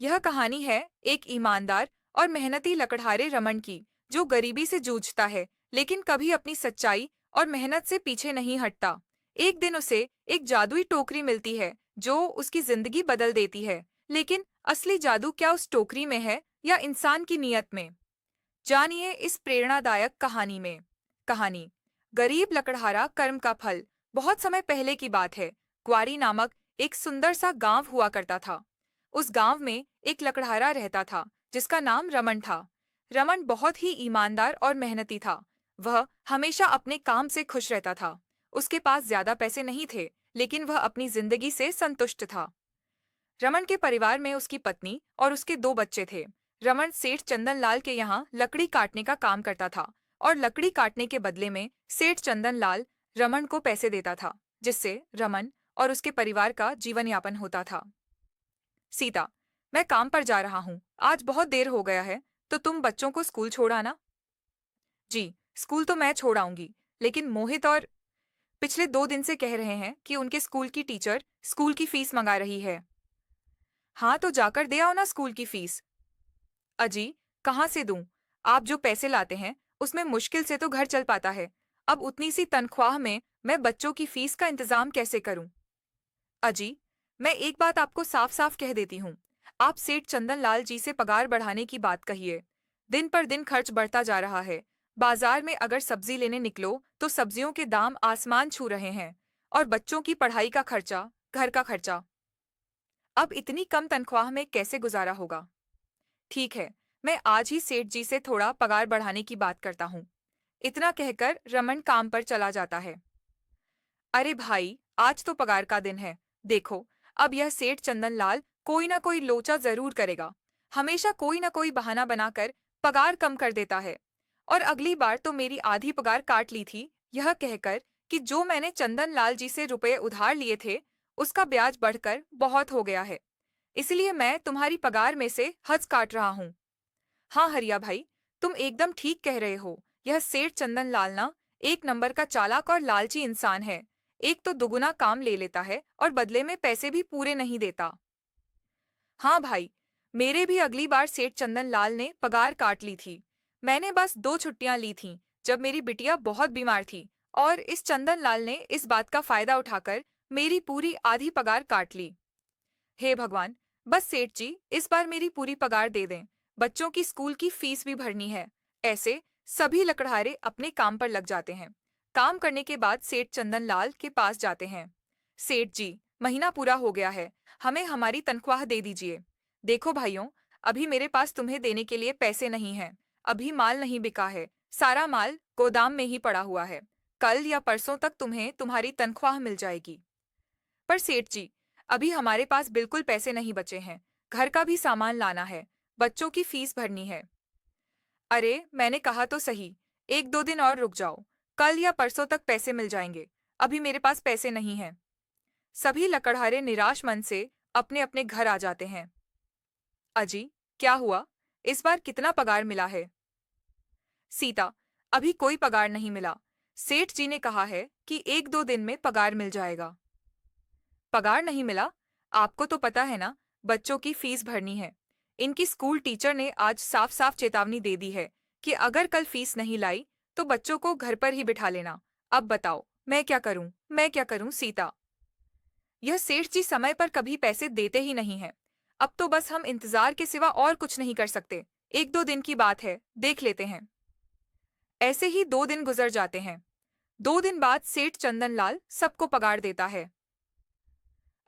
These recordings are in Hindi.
यह कहानी है एक ईमानदार और मेहनती लकड़हारे रमन की, जो गरीबी से जूझता है लेकिन कभी अपनी सच्चाई और मेहनत से पीछे नहीं हटता। एक दिन उसे एक जादुई टोकरी मिलती है जो उसकी जिंदगी बदल देती है। लेकिन असली जादू क्या उस टोकरी में है या इंसान की नीयत में? जानिए इस प्रेरणादायक कहानी में। कहानी गरीब लकड़हारा कर्म का फल। बहुत समय पहले की बात है। ग्वारी नामक एक सुंदर सा गांव हुआ करता था। उस गांव में एक लकड़हारा रहता था जिसका नाम रमन था। रमन बहुत ही ईमानदार और मेहनती था। वह हमेशा अपने काम से खुश रहता था। उसके पास ज्यादा पैसे नहीं थे, लेकिन वह अपनी जिंदगी से संतुष्ट था। रमन के परिवार में उसकी पत्नी और उसके दो बच्चे थे। रमन सेठ चंदन लाल के यहाँ लकड़ी काटने का काम करता था और लकड़ी काटने के बदले में सेठ चंदन लाल रमन को पैसे देता था, जिससे रमन और उसके परिवार का जीवन यापन होता था। सीता, मैं काम पर जा रहा हूँ, आज बहुत देर हो गया है, तो तुम बच्चों को स्कूल छोड़ आना। जी, स्कूल तो मैं छोड़ आऊंगी, लेकिन मोहित और पिछले 2 दिन से कह रहे हैं कि उनके स्कूल की टीचर स्कूल की फीस मंगा रही है। हाँ, तो जाकर दे आओ ना स्कूल की फीस। अजी, कहाँ से दूं? आप जो पैसे लाते हैं उसमें मुश्किल से तो घर चल पाता है। अब उतनी सी तनख्वाह में मैं बच्चों की फीस का इंतजाम कैसे करूं? अजी, मैं एक बात आपको साफ साफ कह देती हूँ। आप सेठ चंदन लाल जी से पगार बढ़ाने की बात कहिए। दिन पर दिन खर्च बढ़ता जा रहा है। बाजार में अगर सब्जी लेने निकलो तो सब्जियों के दाम आसमान छू रहे हैं। और बच्चों की पढ़ाई का खर्चा, घर का खर्चा। अब इतनी कम तनख्वाह में कैसे गुजारा होगा? ठीक है, मैं आज ही सेठ जी से थोड़ा पगार बढ़ाने की बात करता हूँ। इतना कहकर रमन काम पर चला जाता है। अरे भाई, आज तो पगार का दिन है। देखो, अब यह सेठ चंदन लाल कोई ना कोई लोचा जरूर करेगा। हमेशा कोई ना कोई बहाना बनाकर पगार कम कर देता है। और अगली बार तो मेरी आधी पगार काट ली थी, यह कहकर कि जो मैंने चंदन लाल जी से रुपए उधार लिए थे उसका ब्याज बढ़कर बहुत हो गया है। इसलिए मैं तुम्हारी पगार में से हज काट रहा हूँ। हाँ हरिया भाई, तुम एकदम ठीक कह रहे हो। यह सेठ चंदन लाल ना एक नंबर का चालाक और लालची इंसान है। एक तो दुगुना काम ले लेता है और बदले में पैसे भी पूरे नहीं देता। हाँ भाई, मेरे भी अगली बार सेठ चंदन लाल ने पगार काट ली थी। मैंने बस 2 छुट्टियां ली थीं जब मेरी बिटिया बहुत बीमार थी, और इस चंदन लाल ने इस बात का फायदा उठाकर मेरी पूरी आधी पगार काट ली। हे भगवान, बस सेठ जी इस बार मेरी पूरी पगार दे दें। बच्चों की स्कूल की फीस भी भरनी है। ऐसे सभी लकड़हारे अपने काम पर लग जाते हैं। काम करने के बाद सेठ चंदन लाल के पास जाते हैं। सेठ जी, महीना पूरा हो गया है, हमें हमारी तनख्वाह दे दीजिए। देखो भाइयों, अभी मेरे पास तुम्हें देने के लिए पैसे नहीं हैं। अभी माल नहीं बिका है, सारा माल गोदाम में ही पड़ा हुआ है। कल या परसों तक तुम्हें तुम्हारी तनख्वाह मिल जाएगी। पर सेठ जी, अभी हमारे पास बिल्कुल पैसे नहीं बचे हैं। घर का भी सामान लाना है, बच्चों की फीस भरनी है। अरे, मैंने कहा तो सही, 1-2 दिन और रुक जाओ। कल या परसों तक पैसे मिल जाएंगे। अभी मेरे पास पैसे नहीं हैं। सभी लकड़हारे निराश मन से अपने अपने घर आ जाते हैं। अजी, क्या हुआ? इस बार कितना पगार मिला है? सीता, अभी कोई पगार नहीं मिला। सेठ जी ने कहा है कि 1-2 दिन में पगार मिल जाएगा। पगार नहीं मिला? आपको तो पता है ना, बच्चों की फीस भरनी है। इनकी स्कूल टीचर ने आज साफ साफ चेतावनी दे दी है कि अगर कल फीस नहीं लाई तो बच्चों को घर पर ही बिठा लेना। अब बताओ, मैं क्या करूं? मैं क्या करूं सीता? यह सेठ जी समय पर कभी पैसे देते ही नहीं है। अब तो बस हम इंतजार के सिवा और कुछ नहीं कर सकते। 1-2 दिन की बात है, देख लेते हैं। ऐसे ही 2 दिन गुजर जाते हैं। 2 दिन बाद सेठ चंदनलाल सबको पगार देता है।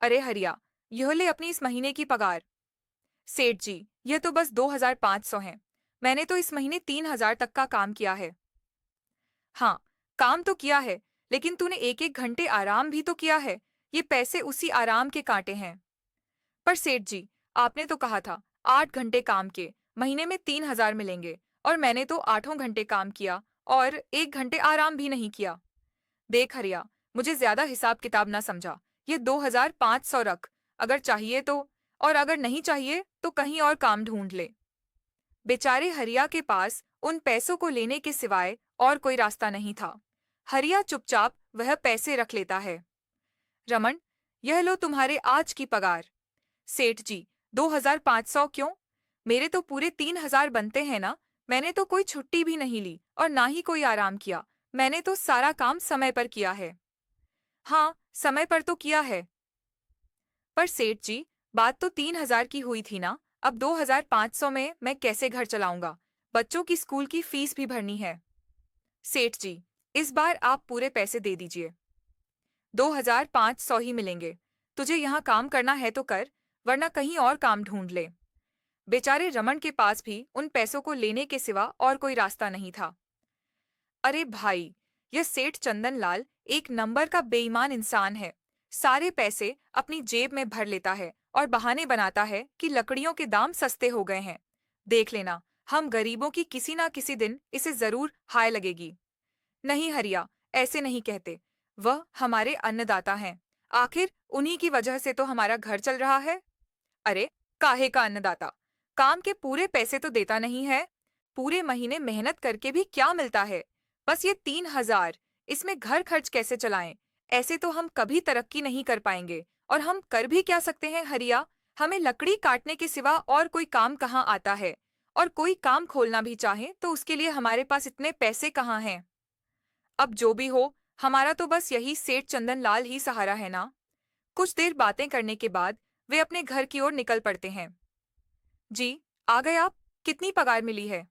अरे हरिया, यह ले अपनी इस महीने की पगार। सेठ जी, यह तो बस 2,500 है। मैंने तो इस महीने 3,000 तक का काम किया है। हाँ, काम तो किया है, लेकिन तूने 1-1 घंटे आराम भी तो किया है। ये पैसे उसी आराम के काटे हैं। पर सेठ जी, आपने तो कहा था 8 घंटे काम के महीने में 3,000 मिलेंगे, और मैंने तो 8 घंटे काम किया और 1 घंटे आराम भी नहीं किया। देख हरिया, मुझे ज्यादा हिसाब किताब ना समझा। ये 2,500 रख, अगर चाहिए तो, और अगर नहीं चाहिए तो कहीं और काम ढूंढ ले। बेचारे हरिया के पास उन पैसों को लेने के सिवाय और कोई रास्ता नहीं था। हरिया चुपचाप वह पैसे रख लेता है। रमन, यह लो तुम्हारे आज की पगार। सेठ जी, 2,500 क्यों? मेरे तो पूरे 3,000 बनते हैं ना। मैंने तो कोई छुट्टी भी नहीं ली और ना ही कोई आराम किया। मैंने तो सारा काम समय पर किया है। हाँ, समय पर तो किया है। पर सेठ जी, बात तो 3,000 की हुई थी ना। अब 2,500 में मैं कैसे घर चलाऊंगा? बच्चों की स्कूल की फीस भी भरनी है। सेठ जी, इस बार आप पूरे पैसे दे दीजिए। 2,500 ही मिलेंगे। तुझे यहाँ काम करना है तो कर, वरना कहीं और काम ढूंढ ले। बेचारे रमन के पास भी उन पैसों को लेने के सिवा और कोई रास्ता नहीं था। अरे भाई, यह सेठ चंदनलाल एक नंबर का बेईमान इंसान है। सारे पैसे अपनी जेब में भर लेता है और बहाने बनाता है कि लकड़ियों के दाम सस्ते हो गए हैं। देख लेना, हम गरीबों की किसी ना किसी दिन इसे जरूर हाय लगेगी। नहीं हरिया, ऐसे नहीं कहते। वह हमारे अन्नदाता हैं। आखिर उन्हीं की वजह से तो हमारा घर चल रहा है। अरे, काहे का अन्नदाता? काम के पूरे पैसे तो देता नहीं है। पूरे महीने मेहनत करके भी क्या मिलता है? बस ये 3,000। इसमें घर खर्च कैसे चलाएं? ऐसे तो हम कभी तरक्की नहीं कर पाएंगे। और हम कर भी क्या सकते हैं हरिया? हमें लकड़ी काटने के सिवा और कोई काम कहाँ आता है? और कोई काम खोलना भी चाहे तो उसके लिए हमारे पास इतने पैसे कहाँ हैं? अब जो भी हो, हमारा तो बस यही सेठ चंदन लाल ही सहारा है ना। कुछ देर बातें करने के बाद वे अपने घर की ओर निकल पड़ते हैं। जी, आ गए आप? कितनी पगार मिली है?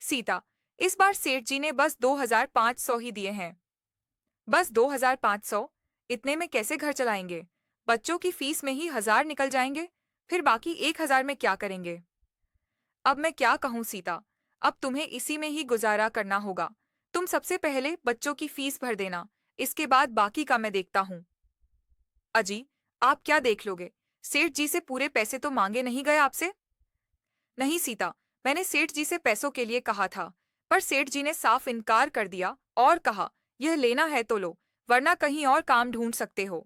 सीता, इस बार सेठ जी ने बस 2,500 ही दिए हैं। बस 2,500? इतने में कैसे घर चलाएंगे? बच्चों की फीस में ही 1,000 निकल जाएंगे। फिर बाकी 1,000 में क्या करेंगे? अब मैं क्या कहूँ सीता, अब तुम्हें इसी में ही गुजारा करना होगा। तुम सबसे पहले बच्चों की फीस भर देना, इसके बाद बाकी का मैं देखता हूँ। अजी, आप क्या देख लोगे? सेठ जी से पूरे पैसे तो मांगे नहीं गए आपसे? नहीं सीता, मैंने सेठ जी से पैसों के लिए कहा था, पर सेठ जी ने साफ इनकार कर दिया और कहा, यह लेना है तो लो, वरना कहीं और काम ढूंढ सकते हो।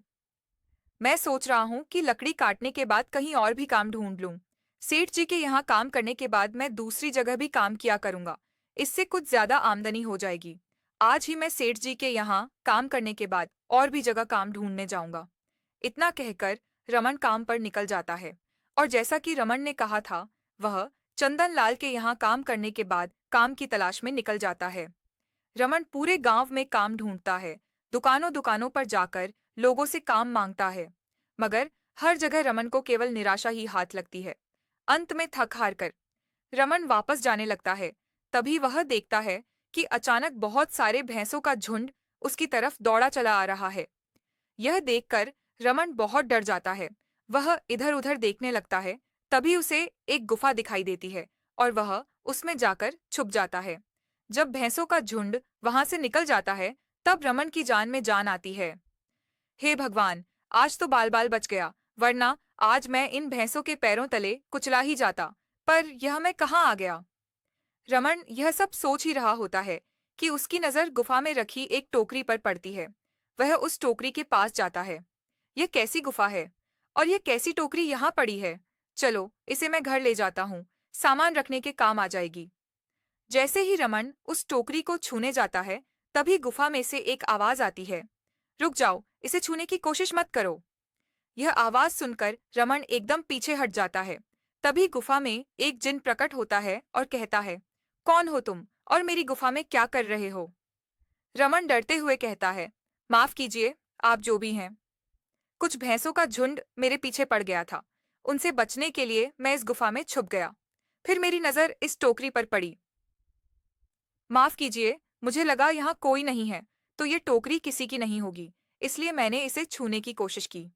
मैं सोच रहा हूँ कि लकड़ी काटने के बाद कहीं और भी काम ढूंढ लूँ। सेठ जी के यहाँ काम करने के बाद मैं दूसरी जगह भी काम किया करूँगा। इससे कुछ ज्यादा आमदनी हो जाएगी। आज ही मैं सेठ जी के यहाँ काम करने के बाद और भी जगह काम ढूंढने जाऊँगा। इतना कहकर रमन काम पर निकल जाता है। और जैसा कि रमन ने कहा था, वह चंदन लाल के यहाँ काम करने के बाद काम की तलाश में निकल जाता है। रमन पूरे गांव में काम ढूंढता है, दुकानों दुकानों पर जाकर लोगों से काम मांगता है, मगर हर जगह रमन को केवल निराशा ही हाथ लगती है। अंत में थक हार कर रमन वापस जाने लगता है। तभी वह देखता है कि अचानक बहुत सारे भैंसों का झुंड उसकी तरफ दौड़ा चला आ रहा है। यह देखकर रमन बहुत डर जाता है। वह इधर-उधर देखने लगता है। तभी उसे एक गुफा दिखाई देती है और वह उसमें जाकर छुप जाता है। जब भैंसों का झुंड वहां से निकल जाता है, तब रमन की जान में जान आती है। हे भगवान, आज तो बाल बाल बच गया, वरना आज मैं इन भैंसों के पैरों तले कुचला ही जाता। पर यह मैं कहाँ आ गया? रमन यह सब सोच ही रहा होता है कि उसकी नजर गुफा में रखी एक टोकरी पर पड़ती है। वह उस टोकरी के पास जाता है। यह कैसी गुफा है? और यह कैसी टोकरी यहाँ पड़ी है? चलो, इसे मैं घर ले जाता हूँ, सामान रखने के काम आ जाएगी। जैसे ही रमन उस टोकरी को छूने जाता है, तभी गुफा में से एक आवाज आती है। रुक जाओ, इसे छूने की कोशिश मत करो। यह आवाज सुनकर रमन एकदम पीछे हट जाता है। तभी गुफा में एक जिन प्रकट होता है और कहता है, कौन हो तुम और मेरी गुफा में क्या कर रहे हो? रमन डरते हुए कहता है, माफ कीजिए, आप जो भी हैं। कुछ भैंसों का झुंड मेरे पीछे पड़ गया था। उनसे बचने के लिए मैं इस गुफा में छुप गया। फिर मेरी नजर इस टोकरी पर पड़ी। माफ कीजिए, मुझे लगा यहाँ कोई नहीं है, तो ये टोकरी किसी की नहीं होगी, इसलिए मैंने इसे छूने की कोशिश की।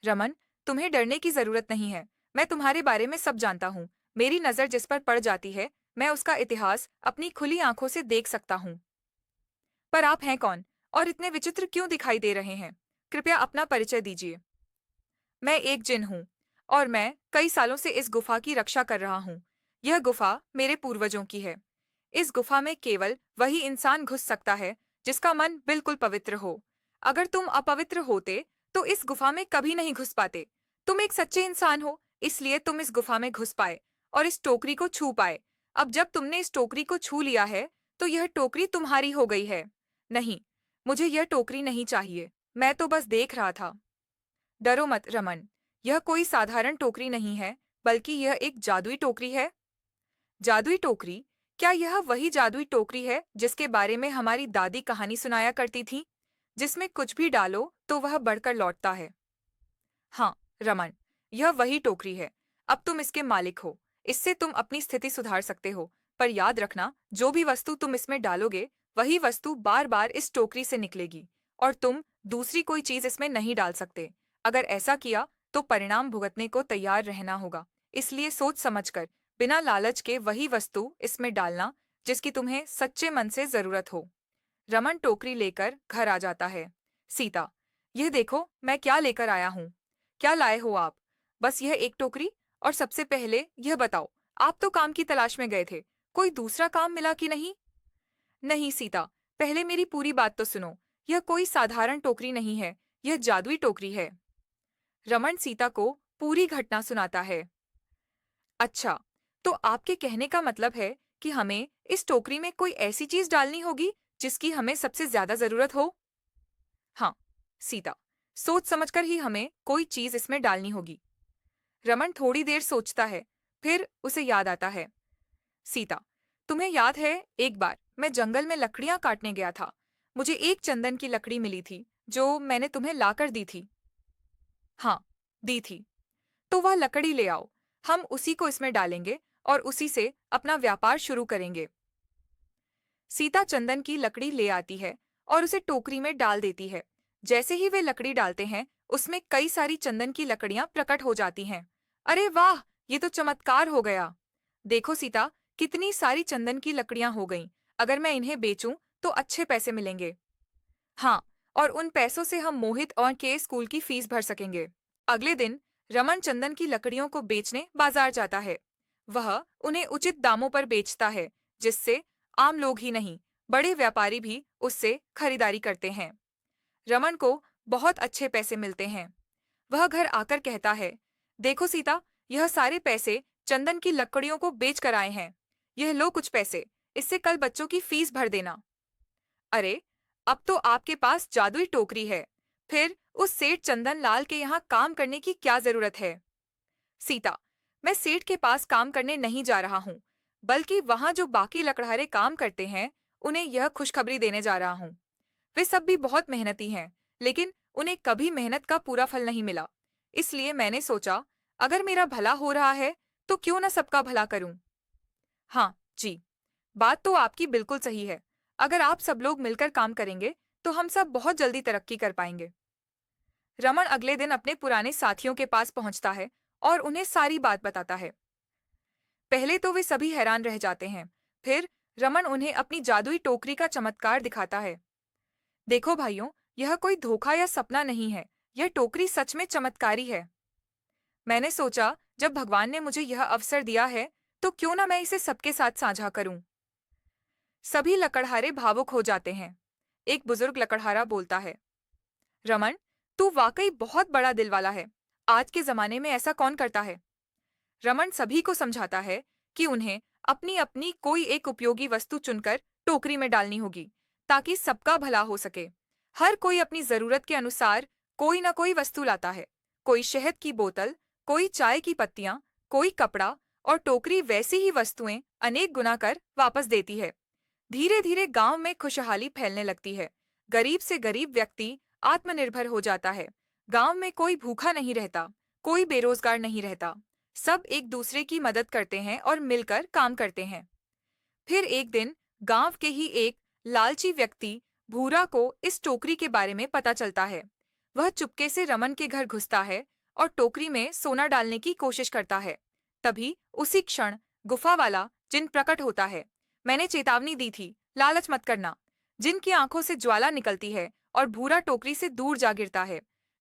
रमन, तुम्हें डरने की जरूरत नहीं है। मैं तुम्हारे बारे में सब जानता हूँ। मेरी नजर जिस पर पड़ जाती है, मैं उसका इतिहास अपनी खुली आंखों से देख सकता हूँ। पर आप हैं कौन और इतने विचित्र क्यों दिखाई दे रहे हैं? कृपया अपना परिचय दीजिए। मैं एक जिन हूँ और मैं कई सालों से इस गुफा की रक्षा कर रहा हूँ। यह गुफा मेरे पूर्वजों की है। इस गुफा में केवल वही इंसान घुस सकता है जिसका मन बिल्कुल पवित्र हो। अगर तुम अपवित्र होते तो इस गुफा में कभी नहीं घुस पाते। तुम एक सच्चे इंसान हो, इसलिए तुम इस गुफा में घुस पाए और इस टोकरी को छू पाए। अब जब तुमने इस टोकरी को छू लिया है, तो यह टोकरी तुम्हारी हो गई है। नहीं, मुझे यह टोकरी नहीं चाहिए। मैं तो बस देख रहा था। डरो मत रमन, यह कोई साधारण टोकरी नहीं है, बल्कि यह एक जादुई टोकरी है। जादुई टोकरी? क्या यह वही जादुई टोकरी है जिसके बारे में हमारी दादी कहानी सुनाया करती थी, जिसमें कुछ भी डालो तो वह बढ़कर लौटता है? हाँ, रमन, यह वही टोकरी है। अब तुम इसके मालिक हो। इससे तुम अपनी स्थिति सुधार सकते हो। पर याद रखना, जो भी वस्तु तुम इसमें डालोगे, वही वस्तु बार बार इस टोकरी से निकलेगी, और तुम दूसरी कोई चीज इसमें नहीं डाल सकते। अगर ऐसा किया तो परिणाम भुगतने को तैयार रहना होगा। इसलिए सोच समझकर, बिना लालच के वही वस्तु इसमें डालना जिसकी तुम्हें सच्चे मन से जरूरत हो। रमन टोकरी लेकर घर आ जाता है। सीता, यह देखो मैं क्या लेकर आया हूँ। क्या लाए हो आप? बस यह एक टोकरी? और सबसे पहले यह बताओ, आप तो काम की तलाश में गए थे, कोई दूसरा काम मिला कि नहीं? नहीं सीता, पहले मेरी पूरी बात तो सुनो। यह कोई साधारण टोकरी नहीं है, यह जादुई टोकरी है। रमन सीता को पूरी घटना सुनाता है। अच्छा, तो आपके कहने का मतलब है कि हमें इस टोकरी में कोई ऐसी चीज डालनी होगी जिसकी हमें सबसे ज्यादा जरूरत हो? हाँ, सीता, सोच समझकर ही हमें कोई चीज इसमें डालनी होगी। रमन थोड़ी देर सोचता है, फिर उसे याद आता है। सीता, तुम्हें याद है, एक बार मैं जंगल में लकड़ियां काटने गया था। मुझे एक चंदन की लकड़ी मिली थी जो मैंने तुम्हें लाकर दी थी। हाँ, दी थी। तो वह लकड़ी ले आओ। हम उसी को इसमें डालेंगे और उसी से अपना व्यापार शुरू करेंगे। सीता चंदन की लकड़ी ले आती है और उसे टोकरी में डाल देती है। जैसे ही वे लकड़ी डालते हैं, उसमें कई सारी चंदन की लकड़ियां प्रकट हो जाती हैं। अरे वाह, ये तो चमत्कार हो गया! देखो सीता, कितनी सारी चंदन की लकड़ियां हो गईं। अगर मैं इन्हें बेचूं तो अच्छे पैसे मिलेंगे। हाँ, और उन पैसों से हम मोहित और के स्कूल की फीस भर सकेंगे। अगले दिन रमन चंदन की लकड़ियों को बेचने बाजार जाता है। वह उन्हें उचित दामों पर बेचता है, जिससे आम लोग ही नहीं, बड़े व्यापारी भी उससे खरीदारी करते हैं। रमन को बहुत अच्छे पैसे मिलते हैं। वह घर आकर कहता है, देखो सीता, यह सारे पैसे चंदन की लकड़ियों को बेच कर आए हैं। यह लो कुछ पैसे, इससे कल बच्चों की फीस भर देना। अरे, अब तो आपके पास जादुई टोकरी है, फिर उस सेठ चंदन लाल के यहाँ काम करने की क्या जरूरत है? सीता, मैं सेठ के पास काम करने नहीं जा रहा हूँ, बल्कि वहाँ जो बाकी लकड़हारे काम करते हैं, उन्हें यह खुशखबरी देने जा रहा हूँ। वे सब भी बहुत मेहनती हैं, लेकिन उन्हें कभी मेहनत का पूरा फल नहीं मिला। इसलिए मैंने सोचा, अगर मेरा भला हो रहा है, तो क्यों न सबका भला करूं? हाँ जी, बात तो आपकी बिल्कुल सही है। अगर आप सब लोग मिलकर काम करेंगे, तो हम सब बहुत जल्दी तरक्की कर पाएंगे। रमन अगले दिन अपने पुराने साथियों के पास पहुंचता है और उन्हें सारी बात बताता है। पहले तो वे सभी हैरान रह जाते हैं। फिर रमन उन्हें अपनी जादुई टोकरी का चमत्कार दिखाता है। देखो भाइयों, यह कोई धोखा या सपना नहीं है, यह टोकरी सच में चमत्कारी है। मैंने सोचा, जब भगवान ने मुझे यह अवसर दिया है, तो क्यों ना मैं इसे सबके साथ साझा करूं। सभी लकड़हारे भावुक हो जाते हैं। एक बुजुर्ग लकड़हारा बोलता है, रमन, तू वाकई बहुत बड़ा दिल वाला है। आज के जमाने में ऐसा कौन करता है? रमन सभी को समझाता है कि उन्हें अपनी अपनी कोई एक उपयोगी वस्तु चुनकर टोकरी में डालनी होगी, ताकि सबका भला हो सके। हर कोई अपनी जरूरत के अनुसार कोई न कोई वस्तु लाता है। कोई शहद की बोतल, कोई चाय की पत्तियां, कोई कपड़ा, और टोकरी वैसी ही वस्तुएं अनेक गुना कर वापस देती है। धीरे धीरे गांव में खुशहाली फैलने लगती है। गरीब से गरीब व्यक्ति आत्मनिर्भर हो जाता है। गांव में कोई भूखा नहीं रहता, कोई बेरोजगार नहीं रहता। सब एक दूसरे की मदद करते हैं और मिलकर काम करते हैं। फिर एक दिन गांव के ही एक लालची व्यक्ति भूरा को इस टोकरी के बारे में पता चलता है। वह चुपके से रमन के घर घुसता है और टोकरी में सोना डालने की कोशिश करता है। तभी उसी क्षण गुफा वाला जिन प्रकट होता है। मैंने चेतावनी दी थी, लालच मत करना। जिन की आंखों से ज्वाला निकलती है और भूरा टोकरी से दूर जा गिरता है।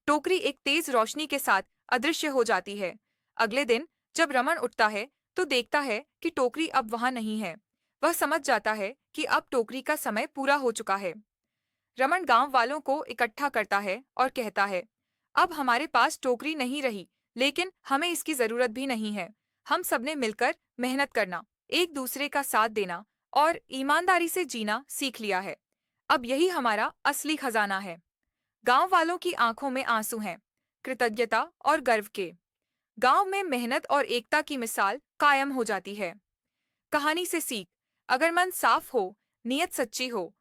टोकरी एक तेज रोशनी के साथ अदृश्य हो जाती है। अगले दिन जब रमन उठता है, तो देखता है कि टोकरी अब वहां नहीं है। वह समझ जाता है कि अब टोकरी का समय पूरा हो चुका है। रमन गांव वालों को इकट्ठा करता है और कहता है, अब हमारे पास टोकरी नहीं रही, लेकिन हमें इसकी जरूरत भी नहीं है। हम सबने मिलकर मेहनत करना, एक दूसरे का साथ देना और ईमानदारी से जीना सीख लिया है। अब यही हमारा असली खजाना है। गांव वालों की आंखों में आंसू हैं। कृतज्ञता और गर्व के। गांव में मेहनत और एकता की मिसाल कायम हो जाती है। कहानी से सीख। अगर मन साफ हो, नीयत सच्ची हो